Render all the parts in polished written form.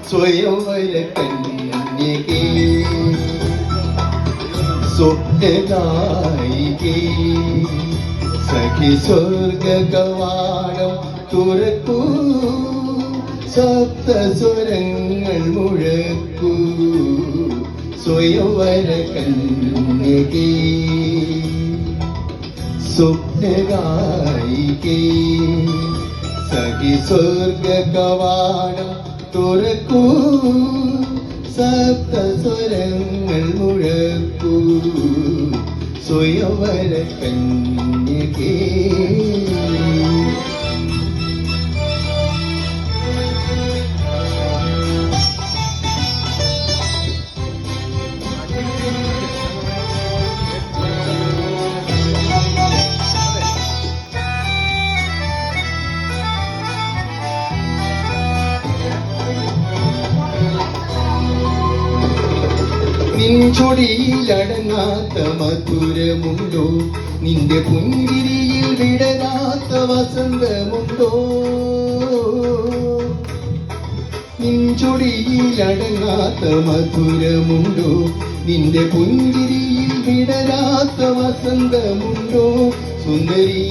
സ്വയംവര കന്യകേ സ്വപ്നനായികേ സഖി സ്വർഗ കവാടം തുറക്കൂ സപ്തസ്വരങ്ങൾ മുഴക്കൂ സ്വയംവര കന്യകേ സ്വപ്നനായികേ സഖി സ്വർഗ കവാടം തുറക്കൂ സപ്തസ്വരങ്ങൾ മുഴക്കൂ സ്വയംവര കന്യകേ നിൻചൊടിയിലടങ്ങാത്ത മധുരമുണ്ടോ നിന്റെ പുഞ്ചിരിയിൽ വിടരാത്ത വസന്തമുണ്ടോ നിൻചൊടിയിലടങ്ങാത്ത മധുരമുണ്ടോ നിന്റെ പുഞ്ചിരിയിൽ വിടരാത്ത വസന്തമുണ്ടോ സുന്ദരീ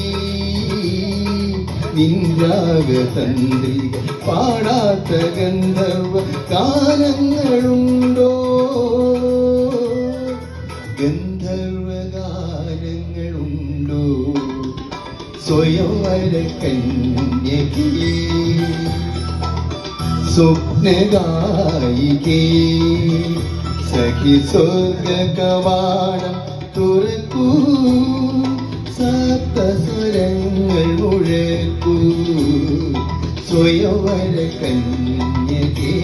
നിൻരാഗതന്ത്രിക പാടാത്ത ഗന്ധർവ ഗാനങ്ങളുണ്ടോ ഗന്ധർവഗാനങ്ങളുണ്ടോ സ്വയംവര കന്യകേ സ്വപ്നഗായികേ സഖി സ്വർഗ കവാടം തുറക്കൂ സപ്തസ്വരങ്ങൾ മുഴക്കൂ സ്വയംവര കന്യകേ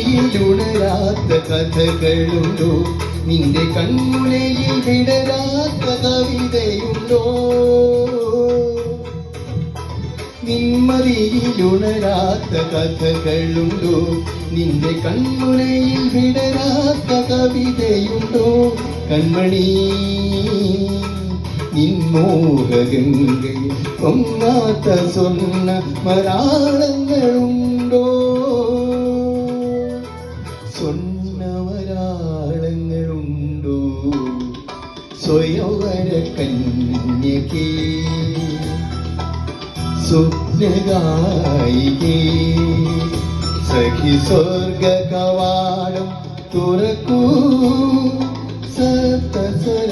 നിന്മതിയിലുണരാത്ത കഥകളുണ്ടോ നിന്റെ കൺമുനയിൽ വിടരാത്ത കവിതയുണ്ടോ നിന്മതിയിലുണരാത്ത കഥകളുണ്ടോ നിന്റെ കൺമുനയിൽ വിടരാത്ത കവിതയുണ്ടോ കൺമണി നിൻമോഹഗംഗ പൊങ്ങാത്ത സ്വർണ്ണ മരാളങ്ങളുണ്ടോ സ്വർണ്ണവരാളങ്ങളുണ്ടോ സ്വയംവര കന്യകേ സ്വപ്നഗായികേ സഖി സ്വർഗ കവാടം തുറക്കൂ സപ്തസ്വര